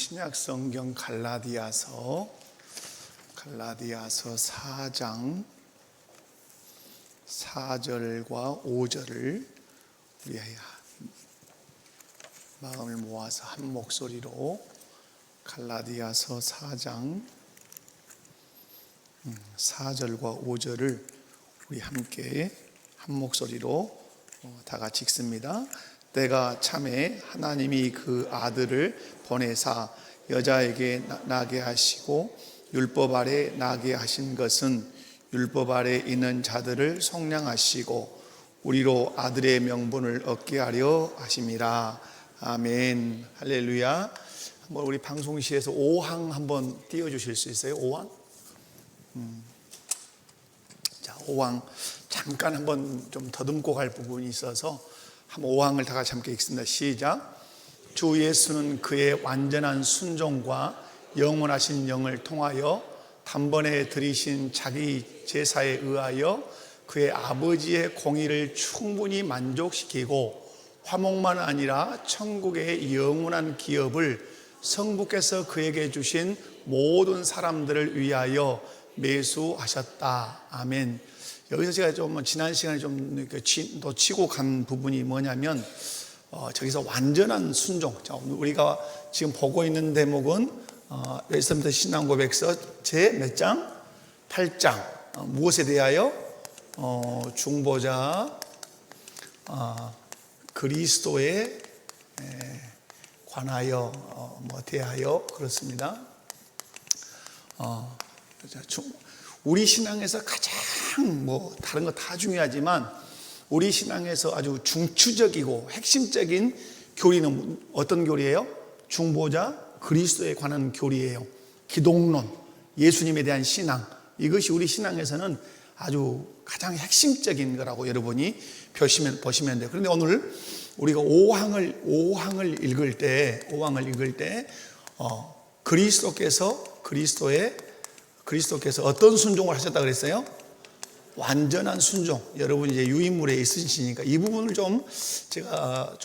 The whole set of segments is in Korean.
신약 성경 갈라디아서 4장 4절과 5절을 우리 마음을 모아서 한 목소리로 갈라디아서 4장 4절과 5절을 우리 함께 한 목소리로 다 같이 읽습니다. 때가 참에 하나님이 그 아들을 보내사 여자에게 나게 하시고 율법 아래 나게 하신 것은 율법 아래 있는 자들을 속량하시고 우리로 아들의 명분을 얻게 하려 하심이라. 아멘. 할렐루야. 한번 우리 방송시에서 5항 한번 띄워주실 수 있어요? 5항? 자, 5항 잠깐 한번 좀 더듬고 갈 부분이 있어서 한번 5항을 다 같이 함께 읽습니다. 시작. 주 예수는 그의 완전한 순종과 영원하신 영을 통하여 단번에 드리신 자기 제사에 의하여 그의 아버지의 공의를 충분히 만족시키고 화목만 아니라 천국의 영원한 기업을 성부께서 그에게 주신 모든 사람들을 위하여 매수하셨다. 아멘. 여기서 제가 좀 지난 시간에 좀 놓치고 간 부분이 뭐냐면 저기서 완전한 순종. 자, 우리가 지금 보고 있는 대목은 웨스트민스터 신앙고백서 제 몇 장? 8장. 무엇에 대하여? 중보자 그리스도에 관하여 대하여 그렇습니다. 우리 신앙에서 가장 다른 거 다 중요하지만 우리 신앙에서 아주 중추적이고 핵심적인 교리는 어떤 교리예요? 중보자 그리스도에 관한 교리예요. 기독론, 예수님에 대한 신앙, 이것이 우리 신앙에서는 아주 가장 핵심적인 거라고 여러분이 보시면 돼요. 그런데 오늘 우리가 5항을 읽을 때 그리스도께서 어떤 순종을 하셨다 그랬어요? 완전한 순종. 여러분 이제 유인물에 있으시니까 이 부분을 좀 제가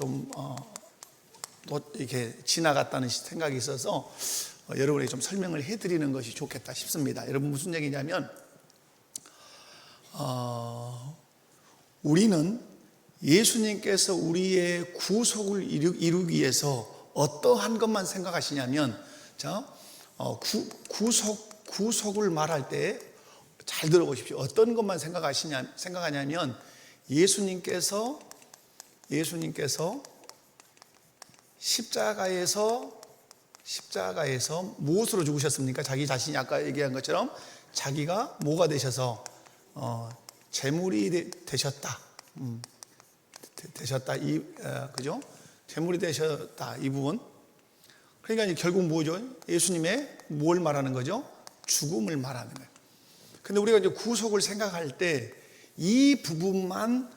이렇게 지나갔다는 생각이 있어서 여러분에게 좀 설명을 해드리는 것이 좋겠다 싶습니다. 여러분 무슨 얘기냐면 우리는 예수님께서 우리의 구속을 이루기 위해서 어떠한 것만 생각하시냐면 구속을 말할 때 잘 들어보십시오. 어떤 것만 생각하냐면 예수님께서 십자가에서 무엇으로 죽으셨습니까? 자기 자신이 아까 얘기한 것처럼 자기가 뭐가 되셔서 제물이 되셨다. 그죠? 제물이 되셨다. 이 부분. 그러니까 결국 뭐죠? 예수님의 뭘 말하는 거죠? 죽음을 말하는 거예요. 근데 우리가 이제 구속을 생각할 때 이 부분이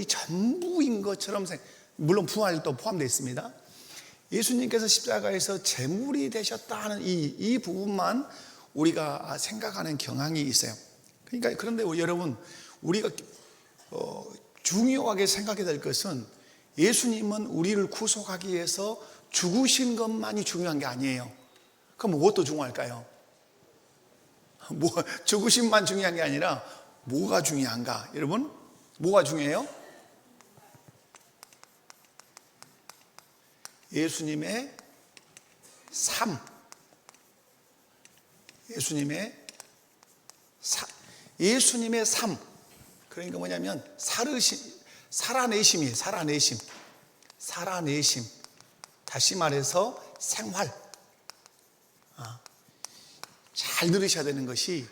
전부인 것처럼 물론 부활도 포함되어 있습니다. 예수님께서 십자가에서 제물이 되셨다는 이 부분만 우리가 생각하는 경향이 있어요. 그러니까 그런데 여러분 우리가 중요하게 생각해야 될 것은 예수님은 우리를 구속하기 위해서 죽으신 것만이 중요한 게 아니에요. 그럼 무엇도 중요할까요? 죽으심만 중요한 게 아니라 뭐가 중요한가? 여러분 뭐가 중요해요? 예수님의 삶. 예수님의 삶. 그러니까 뭐냐면 살아내심이에요. 살아내심. 다시 말해서 생활. 잘 들으셔야 되는 것이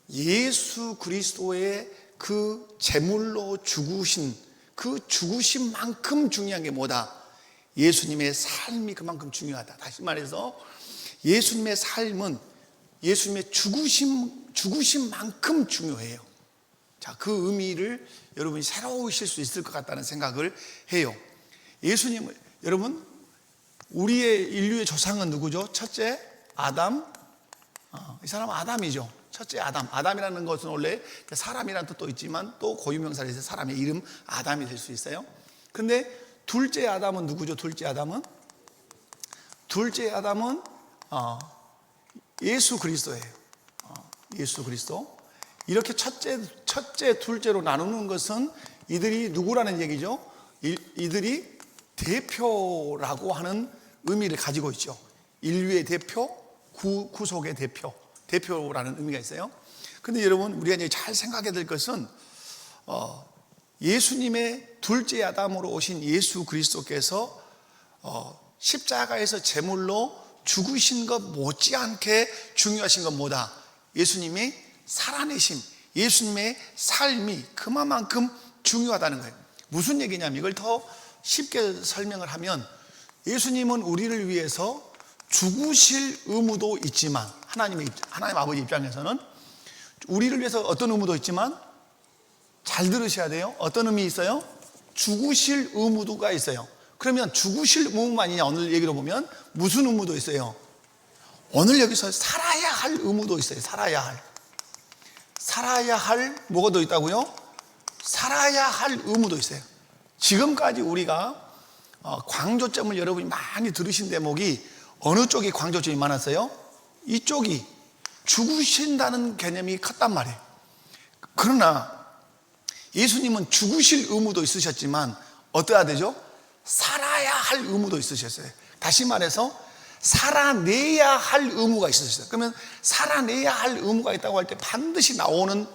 예수 그리스도의 그 제물로 죽으신 그 죽으심만큼 중요한 게 뭐다? 예수님의 삶이 그만큼 중요하다. 다시 말해서 예수님의 삶은 예수님의 죽으심만큼 중요해요. 자, 그 의미를 여러분이 새로우실 수 있을 것 같다는 생각을 해요. 여러분 우리의 인류의 조상은 누구죠? 첫째 아담. 이 사람은 아담이죠. 첫째 아담이라는 것은 원래 사람이라는 뜻도 있지만 또 고유명사를 해서 사람의 이름 아담이 될 수 있어요. 근데 둘째 아담은 누구죠? 둘째 둘째 아담은 예수 그리스도예요. 예수 그리스도. 이렇게 첫째, 둘째로 나누는 것은 이들이 누구라는 얘기죠? 이들이 대표라고 하는 의미를 가지고 있죠. 인류의 대표, 구속의 대표라는 의미가 있어요. 근데 여러분, 우리가 이제 잘 생각해야 될 것은 예수님의 둘째 아담으로 오신 예수 그리스도께서 십자가에서 제물로 죽으신 것 못지않게 중요하신 것 뭐다? 예수님이 살아내심, 예수님의 삶이 그만큼 중요하다는 거예요. 무슨 얘기냐면, 이걸 더 쉽게 설명을 하면, 예수님은 우리를 위해서 죽으실 의무도 있지만, 하나님 아버지 입장에서는 우리를 위해서 어떤 의무도 있지만, 잘 들으셔야 돼요. 어떤 의미 있어요? 죽으실 의무가 있어요. 그러면 죽으실 의무만이냐? 오늘 얘기로 보면 무슨 의무도 있어요? 오늘 여기서 살아야 할 의무도 있어요. 살아야 할 뭐가 더 있다고요? 살아야 할 의무도 있어요. 지금까지 우리가 강조점을 여러분이 많이 들으신 대목이 어느 쪽이 강조점이 많았어요? 이쪽이 죽으신다는 개념이 컸단 말이에요. 그러나 예수님은 죽으실 의무도 있으셨지만 어떠해야 되죠? 살아야 할 의무도 있으셨어요. 다시 말해서 살아내야 할 의무가 있으셨어요. 그러면 살아내야 할 의무가 있다고 할 때 반드시 나오는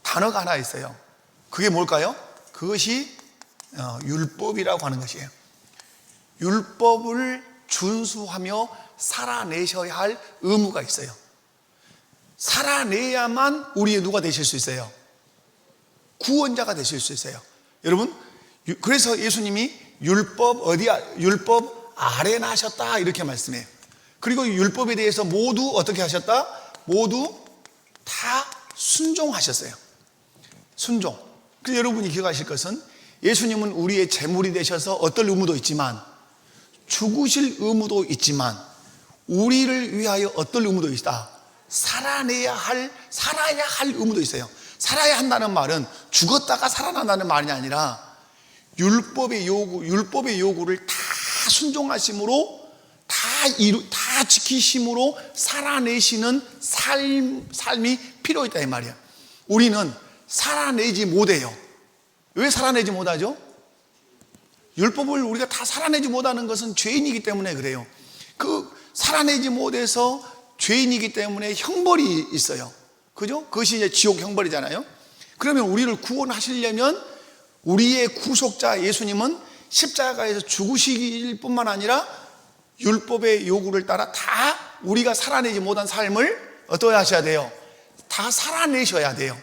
단어가 하나 있어요. 그게 뭘까요? 그것이 율법이라고 하는 것이에요. 율법을 준수하며 살아내셔야 할 의무가 있어요. 살아내야만 우리의 누가 되실 수 있어요? 구원자가 되실 수 있어요. 여러분, 그래서 예수님이 율법 아래 나셨다 이렇게 말씀해요. 그리고 율법에 대해서 모두 어떻게 하셨다? 모두 다 순종하셨어요. 순종. 그래서 여러분이 기억하실 것은 예수님은 우리의 제물이 되셔서 어떨 의무도 있지만, 죽으실 의무도 있지만, 우리를 위하여 어떨 의무도 있다? 살아야 할 의무도 있어요. 살아야 한다는 말은 죽었다가 살아난다는 말이 아니라 율법의 요구를 다 순종하심으로 다 지키심으로 살아내시는 삶이 필요했다 이 말이야. 우리는 살아내지 못해요. 왜 살아내지 못하죠? 율법을 우리가 다 살아내지 못하는 것은 죄인이기 때문에 그래요. 그 살아내지 못해서 죄인이기 때문에 형벌이 있어요. 그죠? 그것이 이제 지옥 형벌이잖아요. 그러면 우리를 구원하시려면 우리의 구속자 예수님은 십자가에서 죽으시길 뿐만 아니라 율법의 요구를 따라 다 우리가 살아내지 못한 삶을 어떻게 하셔야 돼요? 다 살아내셔야 돼요.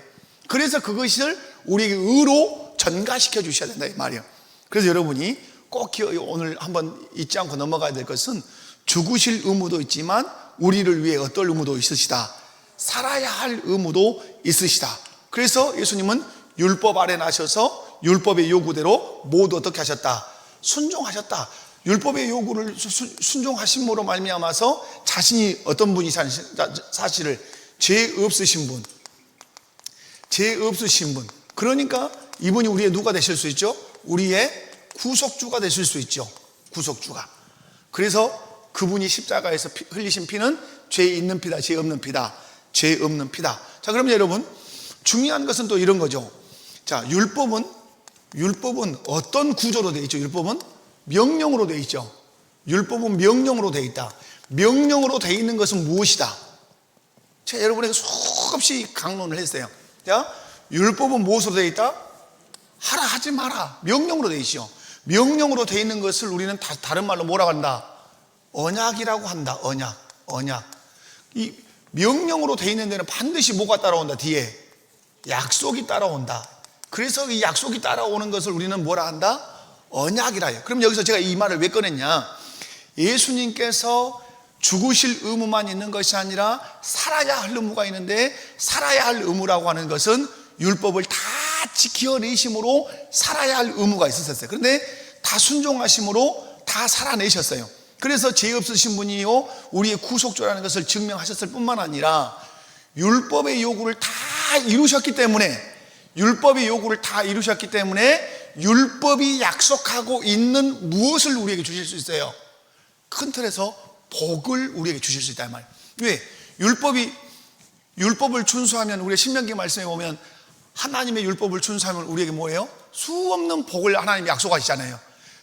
그래서 그것을 우리에게 의로 전가시켜 주셔야 된다 이 말이에요. 그래서 여러분이 꼭 오늘 한번 잊지 않고 넘어가야 될 것은 죽으실 의무도 있지만 우리를 위해 어떨 의무도 있으시다. 살아야 할 의무도 있으시다. 그래서 예수님은 율법 아래 나셔서 율법의 요구대로 모두 어떻게 하셨다? 순종하셨다. 율법의 요구를 순종하심으로 말미암아서 자신이 어떤 분이 사실을 죄 없으신 분. 그러니까 이분이 우리의 누가 되실 수 있죠? 우리의 구속주가 되실 수 있죠. 구속주가. 그래서 그분이 십자가에서 흘리신 피는 죄 있는 피다, 죄 없는 피다. 죄 없는 피다. 자, 그럼 여러분, 중요한 것은 또 이런 거죠. 자, 율법은 어떤 구조로 되어 있죠? 율법은 명령으로 되어 있죠. 율법은 명령으로 되어 있다. 명령으로 되어 있는 것은 무엇이다? 제가 여러분에게 수없이 강론을 했어요. 자, 율법은 무엇으로 되어 있다? 하라 하지 마라. 명령으로 되어 있죠. 명령으로 되어 있는 것을 우리는 다른 말로 뭐라고 한다? 언약이라고 한다. 언약. 이 명령으로 되어 있는 데는 반드시 뭐가 따라온다? 뒤에 약속이 따라온다. 그래서 이 약속이 따라오는 것을 우리는 뭐라 한다? 언약이라 해요. 그럼 여기서 제가 이 말을 왜 꺼냈냐? 예수님께서 죽으실 의무만 있는 것이 아니라 살아야 할 의무가 있는데, 살아야 할 의무라고 하는 것은 율법을 다 지켜내심으로 살아야 할 의무가 있었어요. 그런데 다 순종하심으로 다 살아내셨어요. 그래서 죄 없으신 분이요 우리의 구속주라는 것을 증명하셨을 뿐만 아니라 율법의 요구를 다 이루셨기 때문에 율법이 약속하고 있는 무엇을 우리에게 주실 수 있어요? 큰 틀에서 복을 우리에게 주실 수 있다 이 말이에요. 왜? 율법을 준수하면, 우리의 신명기 말씀에 보면 하나님의 율법을 준수하면 우리에게 뭐예요? 수없는 복을 하나님이 약속하시잖아요.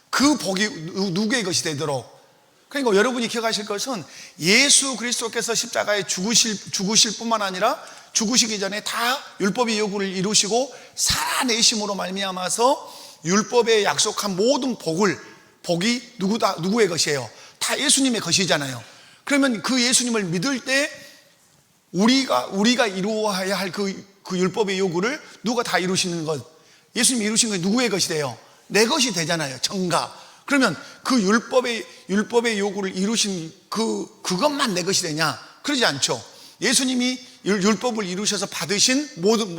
그 복이 누구의 것이 되도록. 그러니까 여러분이 기억하실 것은 예수 그리스도께서 십자가에 죽으실 뿐만 아니라 죽으시기 전에 다 율법의 요구를 이루시고 살아내심으로 말미암아서 율법에 약속한 모든 복이 누구의 것이에요? 다 예수님의 것이잖아요. 그러면 그 예수님을 믿을 때 우리가 이루어야 할 그 율법의 요구를 누가 다 이루시는 것, 예수님이 이루신 것이 누구의 것이 돼요? 내 것이 되잖아요. 정가. 그러면 그 율법의 요구를 이루신 그것만 내 것이 되냐? 그러지 않죠. 예수님이 율법을 이루셔서 받으신 모든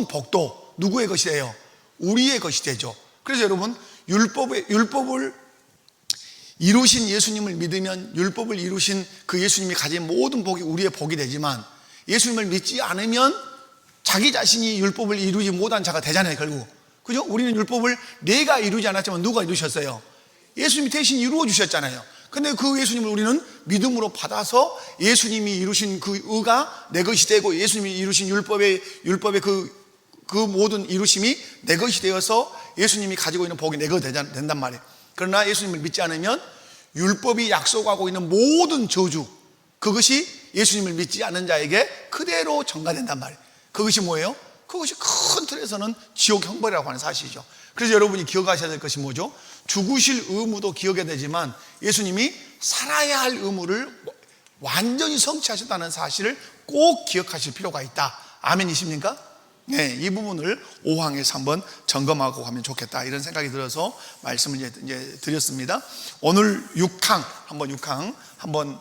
복도 누구의 것이 돼요? 우리의 것이 되죠. 그래서 여러분, 율법을 이루신 예수님을 믿으면 율법을 이루신 그 예수님이 가진 모든 복이 우리의 복이 되지만, 예수님을 믿지 않으면 자기 자신이 율법을 이루지 못한 자가 되잖아요, 결국. 그죠? 우리는 율법을 내가 이루지 않았지만 누가 이루셨어요? 예수님이 대신 이루어 주셨잖아요. 근데 그 예수님을 우리는 믿음으로 받아서 예수님이 이루신 그 의가 내 것이 되고, 예수님이 이루신 율법의 그 모든 이루심이 내 것이 되어서 예수님이 가지고 있는 복이 내 것이 된단 말이에요. 그러나 예수님을 믿지 않으면 율법이 약속하고 있는 모든 저주, 그것이 예수님을 믿지 않는 자에게 그대로 전가된단 말이에요. 그것이 뭐예요? 그것이 큰 틀에서는 지옥 형벌이라고 하는 사실이죠. 그래서 여러분이 기억하셔야 될 것이 뭐죠? 죽으실 의무도 기억해야 되지만 예수님이 살아야 할 의무를 완전히 성취하셨다는 사실을 꼭 기억하실 필요가 있다. 아멘이십니까? 네, 이 부분을 5항에서 한번 점검하고 가면 좋겠다, 이런 생각이 들어서 말씀을 이제 드렸습니다. 오늘 6항 한번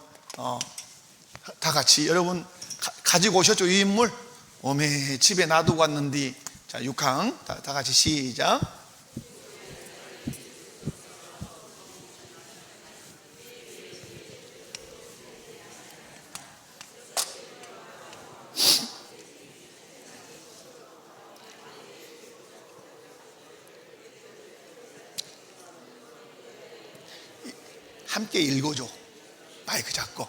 다 같이 여러분 가지고 오셨죠? 이 인물 오메 집에 놔두고 왔는데. 자, 6항 다 같이 시작. 함께 읽어줘. 마이크 잡고.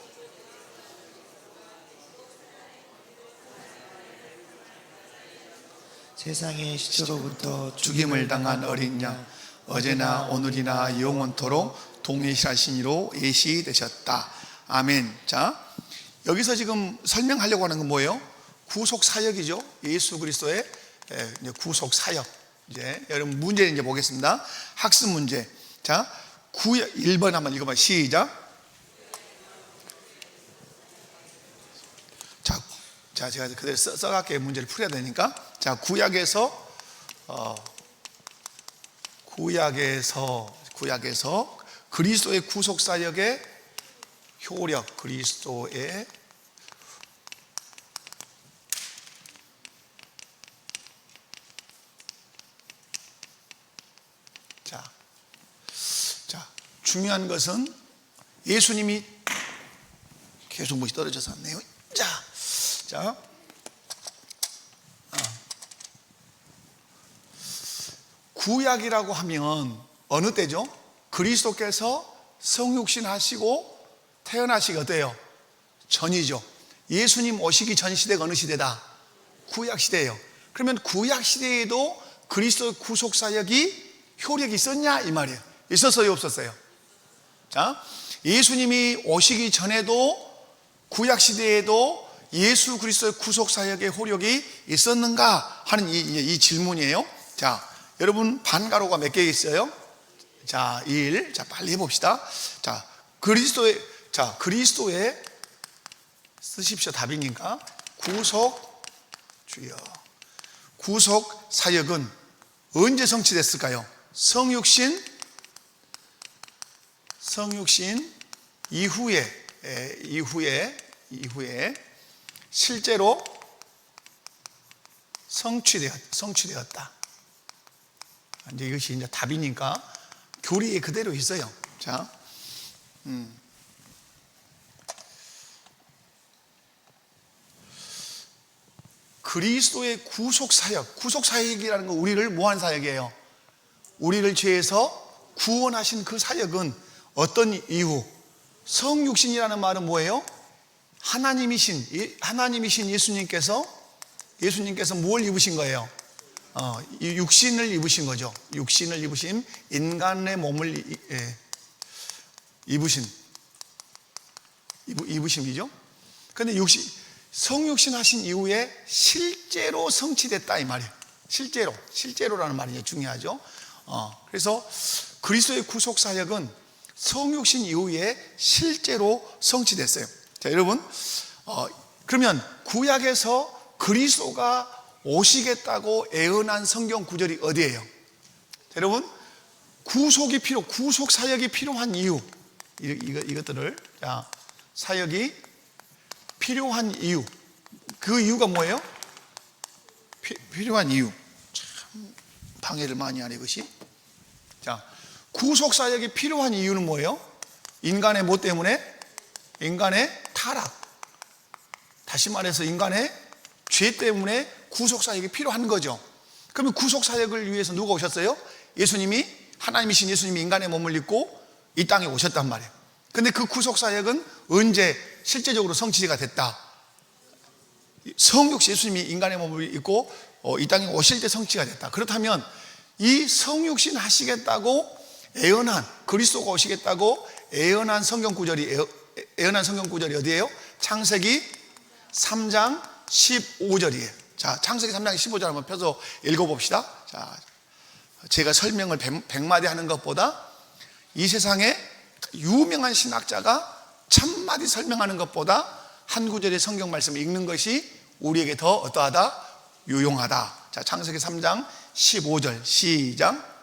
세상의 시초로부터 죽임을 당한 어린 양, 어제나 오늘이나 영원토록 동일하신 이로 예시되셨다. 아멘. 자, 여기서 지금 설명하려고 하는 건 뭐예요? 구속 사역이죠. 예수 그리스도의 구속 사역. 이제 여러분 문제를 이제 보겠습니다. 학습 문제. 자, 1번 한번 읽어봐. 시작. 자, 제가 그대로 써갈게요. 문제를 풀어야 되니까. 자, 구약에서 그리스도의 구속 사역의 효력, 그리스도의 자, 중요한 것은 예수님이 계속 못이 떨어져서 왔네요. 자, 구약이라고 하면 어느 때죠? 그리스도께서 성육신 하시고 태어나시기 어때요? 전이죠. 예수님 오시기 전 시대가 어느 시대다? 구약 시대예요. 그러면 구약 시대에도 그리스도의 구속 사역이 효력이 있었냐 이 말이에요. 있었어요, 없었어요? 자, 예수님이 오시기 전에도 구약 시대에도 예수 그리스도의 구속 사역의 효력이 있었는가 하는 이 질문이에요. 자, 여러분 반가로가 몇 개 있어요? 자, 1. 자, 빨리 해봅시다. 자, 그리스도의 쓰십시오. 답이니까. 구속 사역은 언제 성취됐을까요? 성육신 이후에 실제로 성취되었다. 이제 이것이 이제 답이니까 교리에 그대로 있어요. 자, 그리스도의 구속 사역이라는 건 우리를 뭐한 사역이에요? 우리를 죄에서 구원하신 그 사역은 어떤 이후? 성육신이라는 말은 뭐예요? 하나님이신 예수님께서 뭘 입으신 거예요? 이 육신을 입으신 거죠. 육신을 입으신, 인간의 몸을 입으심이죠. 그런데 성육신 하신 이후에 실제로 성취됐다 이 말이에요. 실제로라는 말이 중요하죠. 그래서 그리스도의 구속 사역은 성육신 이후에 실제로 성취됐어요. 자, 여러분, 그러면 구약에서 그리스도가 오시겠다고 예언한 성경 구절이 어디예요? 여러분, 구속 사역이 필요한 이유, 이것들을, 자, 사역이 필요한 이유, 그 이유가 뭐예요? 필요한 이유. 참 방해를 많이 하네 이것이. 자, 구속 사역이 필요한 이유는 뭐예요? 인간의 뭐 때문에? 인간의 타락. 다시 말해서 인간의 죄 때문에 구속 사역이 필요한 거죠. 그러면 구속 사역을 위해서 누가 오셨어요? 하나님이신 예수님이 인간의 몸을 입고 이 땅에 오셨단 말이에요. 근데 그 구속 사역은 언제 실제적으로 성취가 됐다? 성육신, 예수님이 인간의 몸을 입고 이 땅에 오실 때 성취가 됐다. 그렇다면 이 성육신 하시겠다고 그리스도가 오시겠다고 예언한 성경 구절이 어디예요? 창세기 3장 15절이에요. 자, 창세기 3장 15절 한번 펴서 읽어봅시다. 자, 제가 설명을 100마디 하는 것보다 이 세상에 유명한 신학자가 1000마디 설명하는 것보다 한 구절의 성경 말씀을 읽는 것이 우리에게 더 어떠하다? 유용하다. 자, 창세기 3장 15절 시작.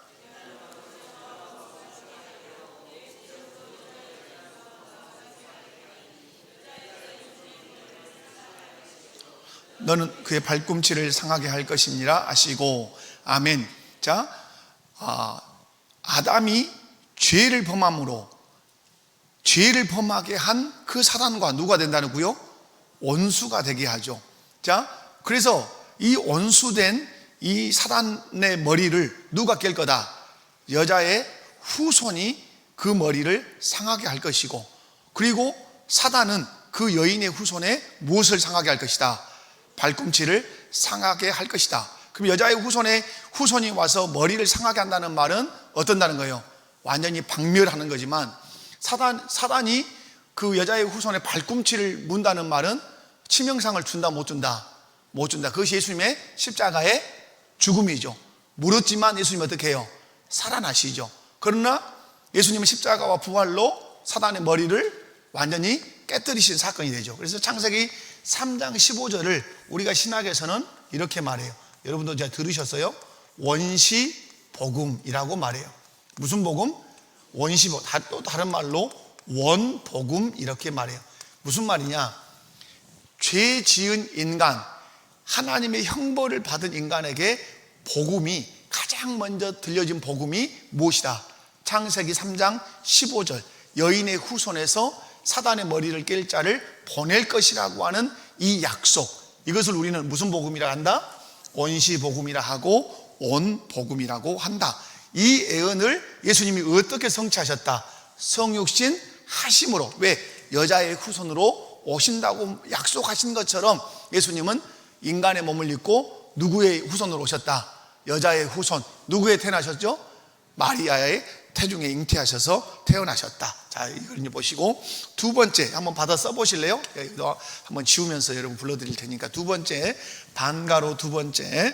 너는 그의 발꿈치를 상하게 할 것이니라 아시고. 아멘. 자, 아담이 죄를 범하게 한 그 사단과 누가 된다는고요? 원수가 되게 하죠. 자, 그래서 이 원수된 이 사단의 머리를 누가 깰 거다? 여자의 후손이 그 머리를 상하게 할 것이고, 그리고 사단은 그 여인의 후손에 무엇을 상하게 할 것이다? 발꿈치를 상하게 할 것이다. 그럼 여자의 후손이 와서 머리를 상하게 한다는 말은 어떤다는 거예요? 완전히 박멸하는 거지만, 사단이 그 여자의 후손의 발꿈치를 문다는 말은 치명상을 준다 못 준다? 못 준다. 그것이 예수님의 십자가의 죽음이죠. 물었지만 예수님은 어떻게 해요? 살아나시죠. 그러나 예수님은 십자가와 부활로 사단의 머리를 완전히 깨뜨리신 사건이 되죠. 그래서 창세기 3장 15절을 우리가 신학에서는 이렇게 말해요. 여러분도 제가 들으셨어요? 원시복음이라고 말해요. 무슨 복음? 원시복음. 또 다른 말로 원복음 이렇게 말해요. 무슨 말이냐? 죄 지은 인간, 하나님의 형벌을 받은 인간에게 복음이, 가장 먼저 들려진 복음이 무엇이다? 창세기 3장 15절, 여인의 후손에서 사단의 머리를 깰 자를 보낼 것이라고 하는 이 약속, 이것을 우리는 무슨 복음이라 한다? 원시복음이라 하고 원복음이라고 한다. 이 예언을 예수님이 어떻게 성취하셨다? 성육신 하심으로. 왜? 여자의 후손으로 오신다고 약속하신 것처럼 예수님은 인간의 몸을 입고 누구의 후손으로 오셨다? 여자의 후손. 누구의 태어나셨죠? 마리아의 태중에 잉태하셔서 태어나셨다. 자, 이걸 보시고, 두 번째 한번 받아 써보실래요? 한번 지우면서 여러분 불러드릴 테니까. 두 번째, 반가로 두 번째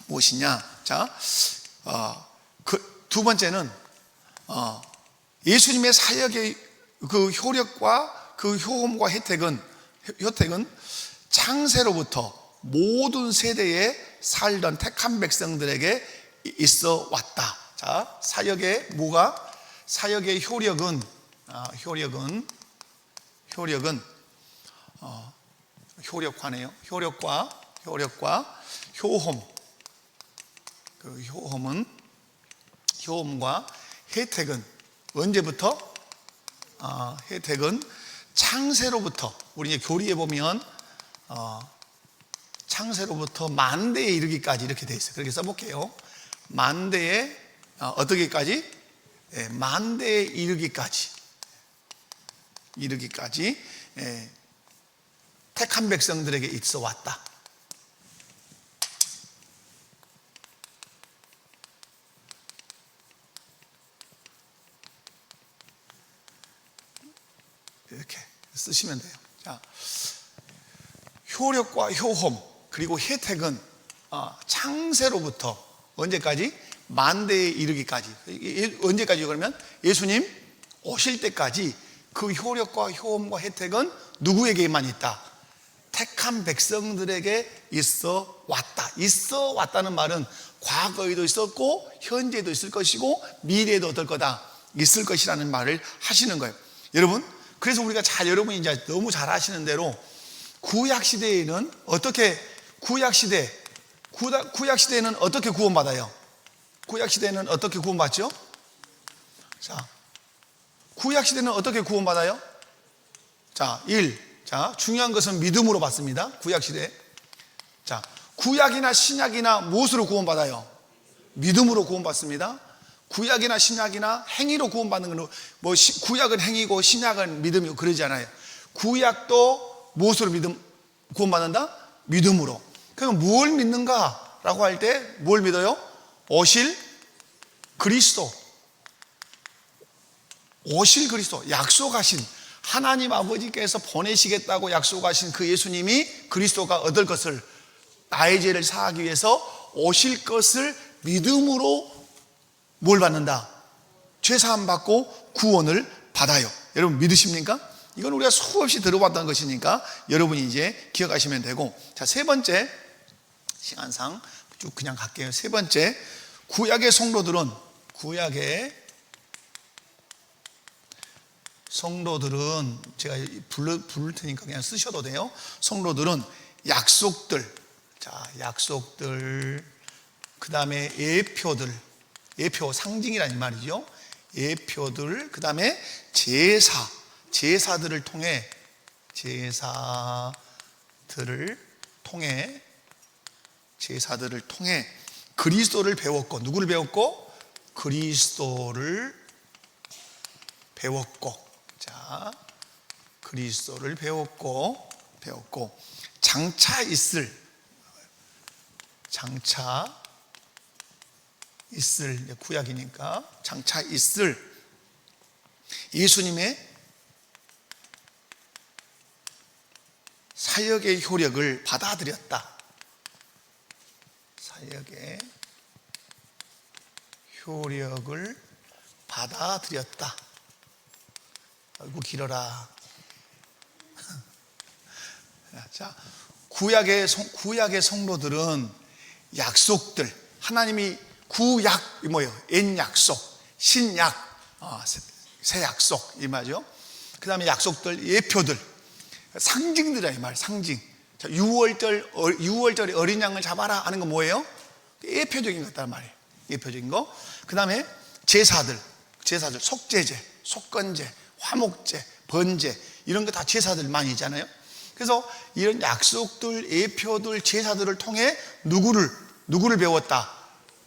무엇이냐? 자, 두 번째는 예수님의 사역의 그 효력과 그 효험과 혜택은 창세로부터 모든 세대에 살던 택한 백성들에게 있어 왔다. 자, 사역의 효력은 효력화네요. 효력과 효험. 그 효험과 혜택은 언제부터? 혜택은 창세로부터, 우리 이제 교리에 보면 창세로부터 만대에 이르기까지 이렇게 돼 있어요. 그렇게 써볼게요. 만대에 어떻게까지? 만대에 이르기까지. 이르기까지 택한 백성들에게 있어 왔다. 이렇게 쓰시면 돼요. 자, 효력과 효험 그리고 혜택은 창세로부터 언제까지? 만대에 이르기까지. 언제까지? 그러면 예수님 오실 때까지 그 효력과 효험과 혜택은 누구에게만 있다? 택한 백성들에게 있어 왔다. 있어 왔다는 말은 과거에도 있었고 현재도 있을 것이고 미래에도 어떨 거다? 있을 것이라는 말을 하시는 거예요. 여러분, 그래서 우리가 여러분이 이제 너무 잘 아시는 대로 구약시대에는 어떻게 구약시대에는 어떻게 구원받아요? 구약시대에는 어떻게 구원받죠? 자, 구약시대는 어떻게 구원받아요? 자, 중요한 것은 믿음으로 받습니다. 구약시대. 자, 구약이나 신약이나 무엇으로 구원받아요? 믿음으로 구원받습니다. 구약이나 신약이나 행위로 구원받는 건 구약은 행위고 신약은 믿음이고 그러지 않아요. 구약도 무엇으로 구원받는다? 믿음으로. 그럼 뭘 믿는가라고 할 때 뭘 믿어요? 오실 그리스도. 오실 그리스도. 약속하신 하나님 아버지께서 보내시겠다고 약속하신 그 예수님이 그리스도가 얻을 것을 나의 죄를 사하기 위해서 오실 것을 믿음으로 뭘 받는다? 죄사함 받고 구원을 받아요. 여러분 믿으십니까? 이건 우리가 수없이 들어봤던 것이니까 여러분이 이제 기억하시면 되고, 자, 세 번째, 시간상 쭉 그냥 갈게요. 세 번째, 구약의 성도들은 제가 부를 테니까 그냥 쓰셔도 돼요. 성도들은 약속들, 그 다음에 예표, 상징이라는 말이죠. 예표들, 그 다음에 제사들을 통해 그리스도를 배웠고, 누구를 배웠고? 그리스도를 배웠고, 자, 그리스도를 배웠고, 장차 있을 구약이니까 장차 있을 예수님의 사역의 효력을 받아들였다. 사역의 효력을 받아들였다. 아이고 길어라. 자, 구약의 성도들은 약속들, 하나님이 구약 옛 약속, 신약, 새 약속 이 말이죠. 그 다음에 약속들, 예표들, 상징들이야 이 말. 상징. 자, 6월절에 어린 양을 잡아라 하는 건 뭐예요? 예표적인 것단 말이에요. 예표적인 거. 그 다음에 제사들, 속죄제, 속건제, 화목제, 번제, 이런 거 다 제사들 많이 있잖아요. 그래서 이런 약속들, 예표들, 제사들을 통해 누구를 배웠다?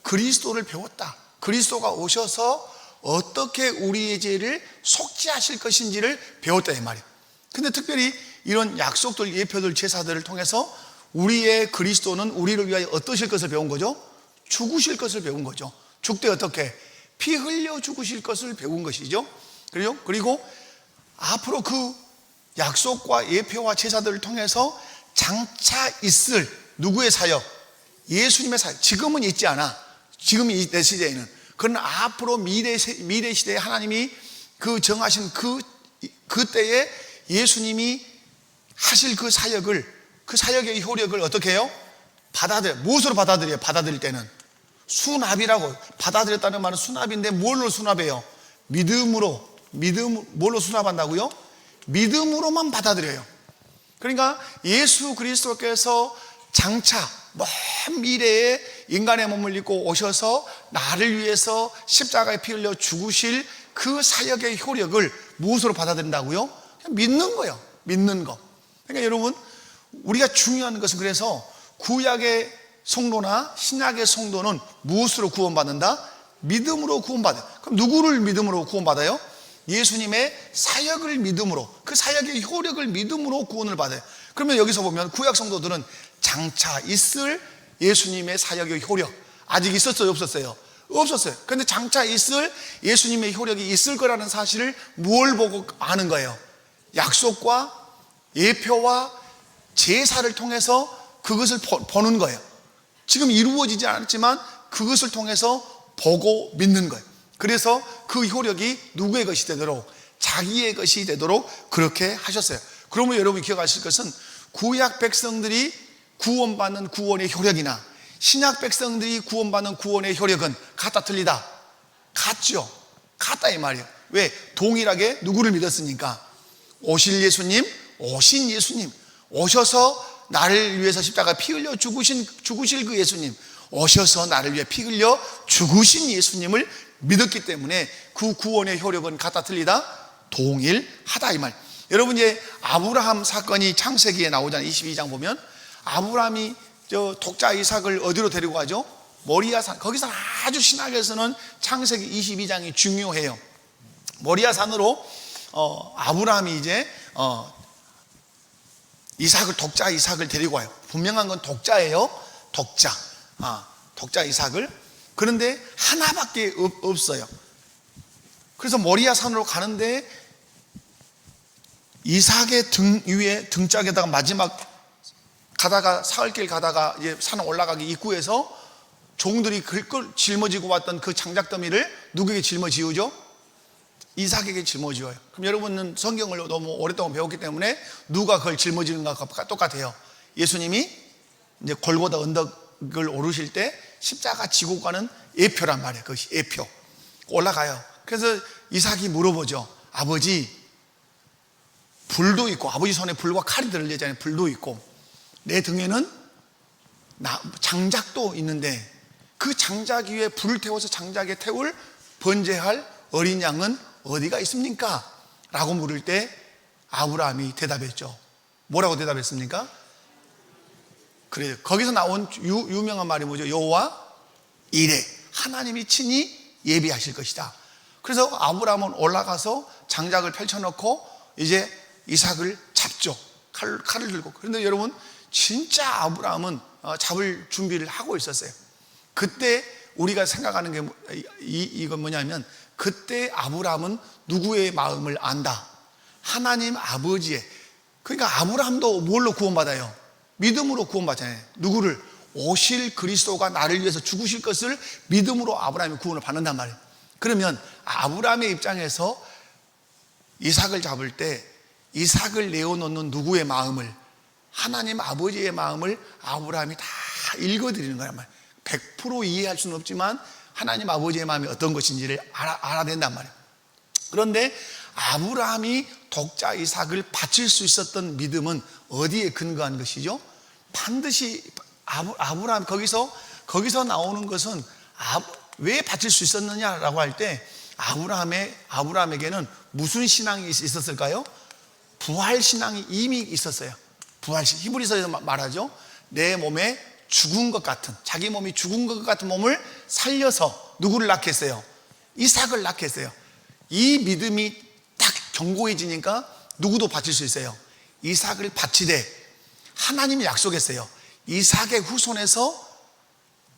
그리스도를 배웠다. 그리스도가 오셔서 어떻게 우리의 죄를 속죄하실 것인지를 배웠다 이 말이에요. 근데 특별히 이런 약속들, 예표들, 제사들을 통해서 우리의 그리스도는 우리를 위하여 어떠실 것을 배운 거죠? 죽으실 것을 배운 거죠. 죽되 어떻게? 피 흘려 죽으실 것을 배운 것이죠. 그리고 앞으로 그 약속과 예표와 제사들을 통해서 장차 있을 누구의 사역? 예수님의 사역. 지금은 있지 않아. 지금 내 시대에는. 그러나 앞으로 미래 시대에 하나님이 그 정하신 그때에 예수님이 하실 그 사역의 효력을 어떻게 해요? 무엇으로 받아들여요? 받아들일 때는 수납이라고. 받아들였다는 말은 수납인데 뭘로 수납해요? 뭘로 수납한다고요? 믿음으로만 받아들여요. 그러니까 예수 그리스도께서 장차 먼 미래에 인간의 몸을 입고 오셔서 나를 위해서 십자가에 피 흘려 죽으실 그 사역의 효력을 무엇으로 받아들인다고요? 그냥 믿는 거예요. 믿는 거. 그러니까 여러분, 우리가 중요한 것은 그래서 구약의 성도나 신약의 성도는 무엇으로 구원받는다? 믿음으로 구원받아요. 그럼 누구를 믿음으로 구원받아요? 예수님의 사역을 믿음으로, 그 사역의 효력을 믿음으로 구원을 받아요. 그러면 여기서 보면 구약 성도들은 장차 있을 예수님의 사역의 효력, 아직 있었어요, 없었어요? 없었어요. 그런데 장차 있을 예수님의 효력이 있을 거라는 사실을 뭘 보고 아는 거예요? 약속과 예표와 제사를 통해서 그것을 보는 거예요. 지금 이루어지지 않았지만 그것을 통해서 보고 믿는 거예요. 그래서 그 효력이 누구의 것이 되도록, 자기의 것이 되도록 그렇게 하셨어요. 그러면 여러분이 기억하실 것은 구약 백성들이 구원받는 구원의 효력이나 신약 백성들이 구원받는 구원의 효력은 같다 틀리다? 같죠. 같다 이 말이에요. 왜? 동일하게 누구를 믿었으니까. 오실 예수님, 오신 예수님, 오셔서 나를 위해서 십자가 피 흘려 죽으실 그 예수님, 오셔서 나를 위해 피 흘려 죽으신 예수님을 믿었기 때문에 그 구원의 효력은 같다 틀리다? 동일하다 이 말. 여러분, 이제 아브라함 사건이 창세기에 나오잖아요. 22장 보면 아브라함이 저 독자 이삭을 어디로 데리고 가죠? 모리아산. 거기서 아주 신학에서는 창세기 22장이 중요해요. 모리아산으로 아브라함이 이제 독자 이삭을 데리고 와요. 분명한 건 독자예요. 독자 이삭을. 그런데 하나밖에 없어요. 그래서 모리아산으로 가는데 이삭의 등 위에 등짝에다가 마지막 가다가 사흘길 가다가 이제 산 올라가기 입구에서 종들이 그걸 짊어지고 왔던 그 장작더미를 누구에게 짊어지우죠? 이삭에게 짊어지워요. 그럼 여러분은 성경을 너무 오랫동안 배웠기 때문에 누가 그걸 짊어지는 것과 똑같아요. 예수님이 이제 골고다 언덕을 오르실 때 십자가 지고 가는 예표란 말이에요. 그것이 예표. 올라가요. 그래서 이삭이 물어보죠. 아버지, 불도 있고, 아버지 손에 불과 칼이 들려있잖아요. 불도 있고, 내 등에는 장작도 있는데 그 장작 위에 불을 태워서 장작에 태울 번제할 어린 양은 어디가 있습니까? 라고 물을 때 아브라함이 대답했죠. 뭐라고 대답했습니까? 그래요. 거기서 나온 유명한 말이 뭐죠? 여호와 이레, 하나님이 친히 예비하실 것이다. 그래서 아브라함은 올라가서 장작을 펼쳐놓고 이제 이삭을 잡죠. 칼을 들고. 그런데 여러분, 진짜 아브라함은 잡을 준비를 하고 있었어요. 그때 우리가 생각하는 게 이건 뭐냐면, 그때 아브라함은 누구의 마음을 안다? 하나님 아버지의. 그러니까 아브라함도 뭘로 구원받아요? 믿음으로 구원받잖아요. 누구를? 오실 그리스도가 나를 위해서 죽으실 것을 믿음으로 아브라함이 구원을 받는단 말이에요. 그러면 아브라함의 입장에서 이삭을 잡을 때 이삭을 내어놓는 누구의 마음을? 하나님 아버지의 마음을 아브라함이 다 읽어드리는 거란 말이에요. 100% 이해할 수는 없지만 하나님 아버지의 마음이 어떤 것인지를 알아낸단 말이에요. 그런데 아브라함이 독자 이삭을 바칠 수 있었던 믿음은 어디에 근거한 것이죠? 반드시 아브라함, 거기서 나오는 것은 왜 바칠 수 있었느냐라고 할 때 아브라함에게는 무슨 신앙이 있었을까요? 부활 신앙이 이미 있었어요. 부활신. 히브리서에서 말하죠. 내 몸에 죽은 것 같은, 자기 몸이 죽은 것 같은 몸을 살려서 누구를 낳게 했어요? 이삭을 낳게 했어요. 이 믿음이 딱 견고해지니까 누구도 바칠 수 있어요. 이삭을 바치되 하나님이 약속했어요. 이삭의 후손에서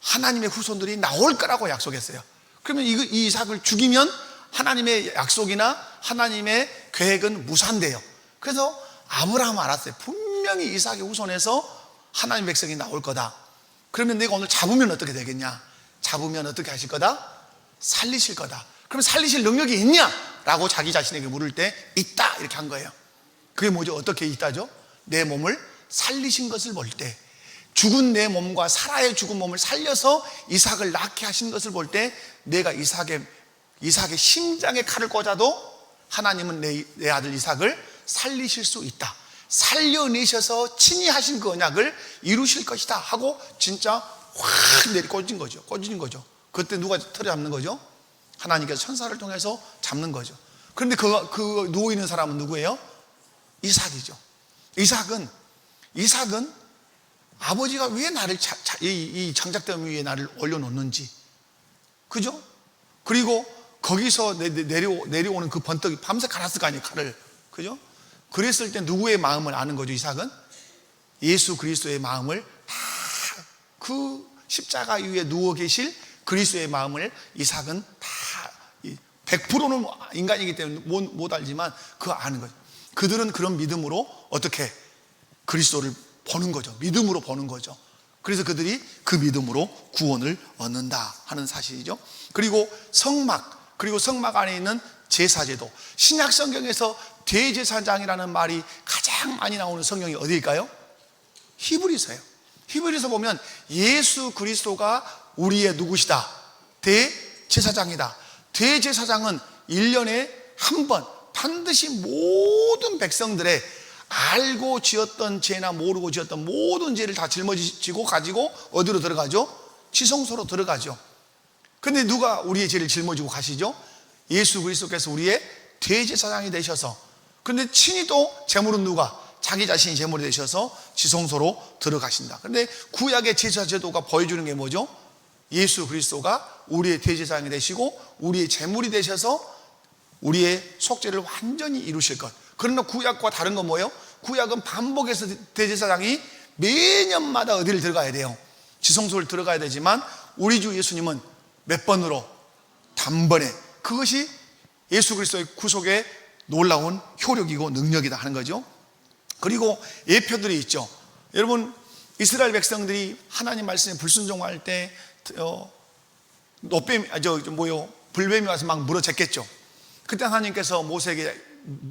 하나님의 후손들이 나올 거라고 약속했어요. 그러면 이 이삭을 죽이면 하나님의 약속이나 하나님의 계획은 무산돼요. 그래서 아브라함은 알았어요. 분명히 이삭의 후손에서 하나님 백성이 나올 거다. 그러면 내가 오늘 잡으면 어떻게 되겠냐? 잡으면 어떻게 하실 거다? 살리실 거다. 그럼 살리실 능력이 있냐? 라고 자기 자신에게 물을 때 있다 이렇게 한 거예요. 그게 뭐죠? 어떻게 있다죠? 내 몸을 살리신 것을 볼 때, 죽은 내 몸과 사라의 죽은 몸을 살려서 이삭을 낳게 하신 것을 볼 때, 내가 이삭의 심장에 칼을 꽂아도 하나님은 내 아들 이삭을 살리실 수 있다. 살려내셔서 친히 하신 그 언약을 이루실 것이다 하고 진짜 확 꽂은 거죠. 그때 누가 털을 잡는 거죠? 하나님께서 천사를 통해서 잡는 거죠. 그런데 그 누워있는 사람은 누구예요? 이삭이죠. 이삭은 아버지가 왜 나를 이 장작더미 위에 나를 올려놓는지, 그죠? 그리고 거기서 내려오는 그 번떡이 밤새 갈았을 거 아니에요, 칼을. 그죠? 그랬을 때 누구의 마음을 아는 거죠, 이삭은? 예수 그리스도의 마음을 다 그 십자가 위에 누워 계실 그리스도의 마음을 이삭은 다 100%는 인간이기 때문에 못 알지만 그거 아는 거죠. 그들은 그런 믿음으로 어떻게 그리스도를 보는 거죠. 믿음으로 보는 거죠. 그래서 그들이 그 믿음으로 구원을 얻는다 하는 사실이죠. 그리고 성막, 그리고 성막 안에 있는 제사제도. 신약 성경에서 대제사장이라는 말이 가장 많이 나오는 성경이 어디일까요? 히브리서예요. 히브리서 보면 예수 그리스도가 우리의 누구시다? 대제사장이다. 대제사장은 1년에 한 번 반드시 모든 백성들의 알고 지었던 죄나 모르고 지었던 모든 죄를 다 짊어지고 가지고 어디로 들어가죠? 지성소로 들어가죠. 근데 누가 우리의 죄를 짊어지고 가시죠? 예수 그리스도께서 우리의 대제사장이 되셔서. 그런데 친히 또 제물은 누가? 자기 자신이 제물이 되셔서 지성소로 들어가신다. 그런데 구약의 제사 제도가 보여주는 게 뭐죠? 예수 그리스도가 우리의 대제사장이 되시고 우리의 제물이 되셔서 우리의 속죄를 완전히 이루실 것. 그러나 구약과 다른 건 뭐예요? 구약은 반복해서 대제사장이 매년마다 어디를 들어가야 돼요? 지성소를 들어가야 되지만 우리 주 예수님은 몇 번으로? 단번에. 그것이 예수 그리스도의 구속의 놀라운 효력이고 능력이다 하는 거죠. 그리고 예표들이 있죠. 여러분, 이스라엘 백성들이 하나님 말씀에 불순종할 때 불뱀이 와서 막 물어챘겠죠. 그때 하나님께서 모세에게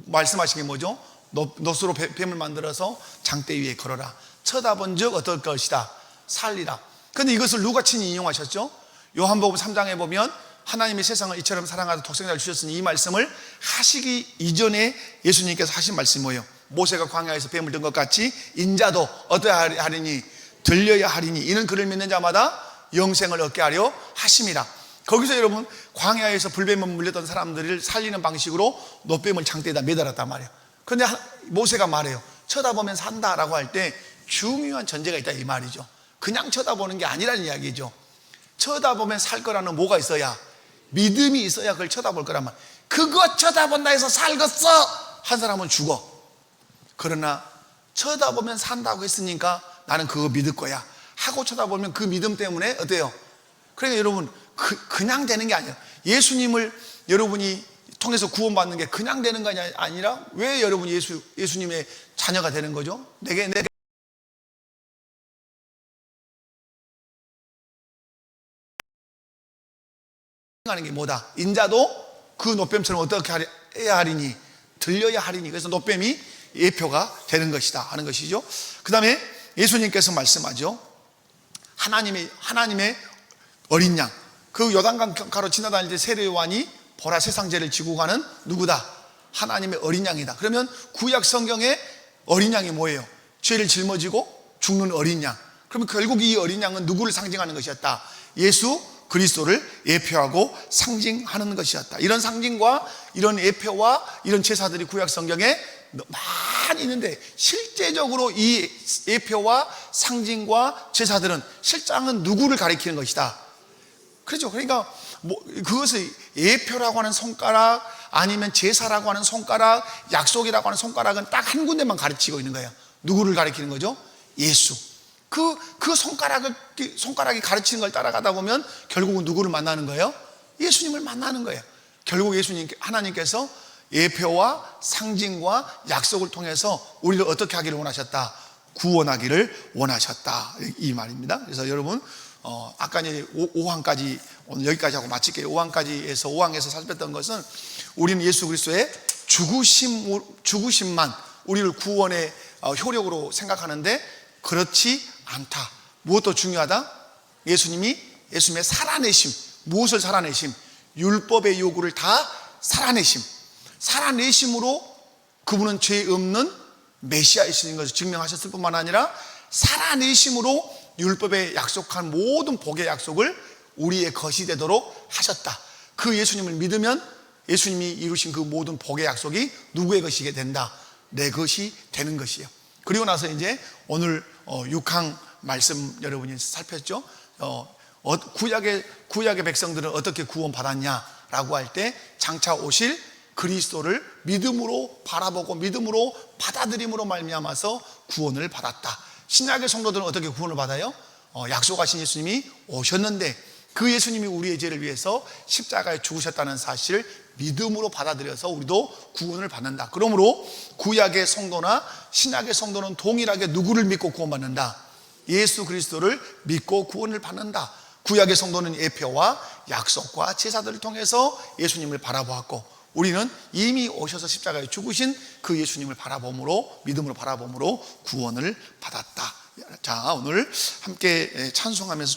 말씀하신 게 뭐죠? 놋으로 뱀을 만들어서 장대 위에 걸어라. 쳐다본 적 어떨 것이다? 살리라. 그런데 이것을 누가 친히 인용하셨죠? 요한복음 3장에 보면 하나님이 세상을 이처럼 사랑하사 독생자를 주셨으니, 이 말씀을 하시기 이전에 예수님께서 하신 말씀이 뭐예요? 모세가 광야에서 뱀을 든 것 같이 인자도 어떠해야 하리니? 들려야 하리니 이는 그를 믿는 자마다 영생을 얻게 하려 하심이라. 거기서 여러분, 광야에서 불뱀을 물렸던 사람들을 살리는 방식으로 놋뱀을 장대에다 매달았단 말이에요. 그런데 모세가 말해요. 쳐다보면 산다라고 할 때 중요한 전제가 있다 이 말이죠. 그냥 쳐다보는 게 아니라는 이야기죠. 쳐다보면 살 거라는 뭐가 있어야? 믿음이 있어야 그걸 쳐다볼 거란 말. 그거 쳐다본다 해서 살겠어 한 사람은 죽어. 그러나 쳐다보면 산다고 했으니까 나는 그거 믿을 거야 하고 쳐다보면 그 믿음 때문에 어때요? 그러니까 여러분, 그냥 되는 게 아니에요. 예수님을 여러분이 통해서 구원받는 게 그냥 되는 게 아니라 왜 여러분이 예수님의 자녀가 되는 거죠? 내게 하는 게 뭐다? 인자도 그 놋뱀처럼 어떻게 해야 하리니? 들려야 하리니. 그래서 놋뱀이 예표가 되는 것이다 하는 것이죠. 그 다음에 예수님께서 말씀하죠. 하나님의 어린 양. 그 요단강 가로 지나다닐 때 세례 요한이 보라 세상 죄를 지고 가는 누구다? 하나님의 어린 양이다. 그러면 구약 성경에 어린 양이 뭐예요? 죄를 짊어지고 죽는 어린 양. 그러면 결국 이 어린 양은 누구를 상징하는 것이었다? 예수 그리스도를 예표하고 상징하는 것이었다. 이런 상징과 이런 예표와 이런 제사들이 구약 성경에 많이 있는데, 실제적으로 이 예표와 상징과 제사들은 실상은 누구를 가리키는 것이다. 그렇죠. 그러니까 그것을 예표라고 하는 손가락, 아니면 제사라고 하는 손가락, 약속이라고 하는 손가락은 딱 한 군데만 가르치고 있는 거예요. 누구를 가리키는 거죠? 예수. 그 손가락이 가르치는 걸 따라가다 보면 결국은 누구를 만나는 거예요? 예수님을 만나는 거예요. 결국 하나님께서 예표와 상징과 약속을 통해서 우리를 어떻게 하기를 원하셨다? 구원하기를 원하셨다, 이 말입니다. 그래서 여러분, 아까 이제 5항까지 오늘 여기까지 하고 마칠게요. 5항에서 살폈던 것은 우리는 예수 그리스도의 죽으심만 우리를 구원의 효력으로 생각하는데 그렇지 않다. 무엇도 중요하다? 예수님의 살아내심. 무엇을 살아내심? 율법의 요구를 다 살아내심. 살아내심으로 그분은 죄 없는 메시아이신 것을 증명하셨을 뿐만 아니라 살아내심으로 율법에 약속한 모든 복의 약속을 우리의 것이 되도록 하셨다. 그 예수님을 믿으면 예수님이 이루신 그 모든 복의 약속이 누구의 것이게 된다? 내 것이 되는 것이에요. 그리고 나서 이제 오늘 6항 말씀 여러분이 살폈죠. 구약의 백성들은 어떻게 구원받았냐 라고 할 때 장차 오실 그리스도를 믿음으로 바라보고 믿음으로 받아들임으로 말미암아서 구원을 받았다. 신약의 성도들은 어떻게 구원을 받아요? 약속하신 예수님이 오셨는데 그 예수님이 우리의 죄를 위해서 십자가에 죽으셨다는 사실을 믿음으로 받아들여서 우리도 구원을 받는다. 그러므로 구약의 성도나 신약의 성도는 동일하게 누구를 믿고 구원받는다? 예수 그리스도를 믿고 구원을 받는다. 구약의 성도는 예표와 약속과 제사들을 통해서 예수님을 바라보았고, 우리는 이미 오셔서 십자가에 죽으신 그 예수님을 바라봄으로, 믿음으로 바라봄으로 구원을 받았다. 자, 오늘 함께 찬송하면서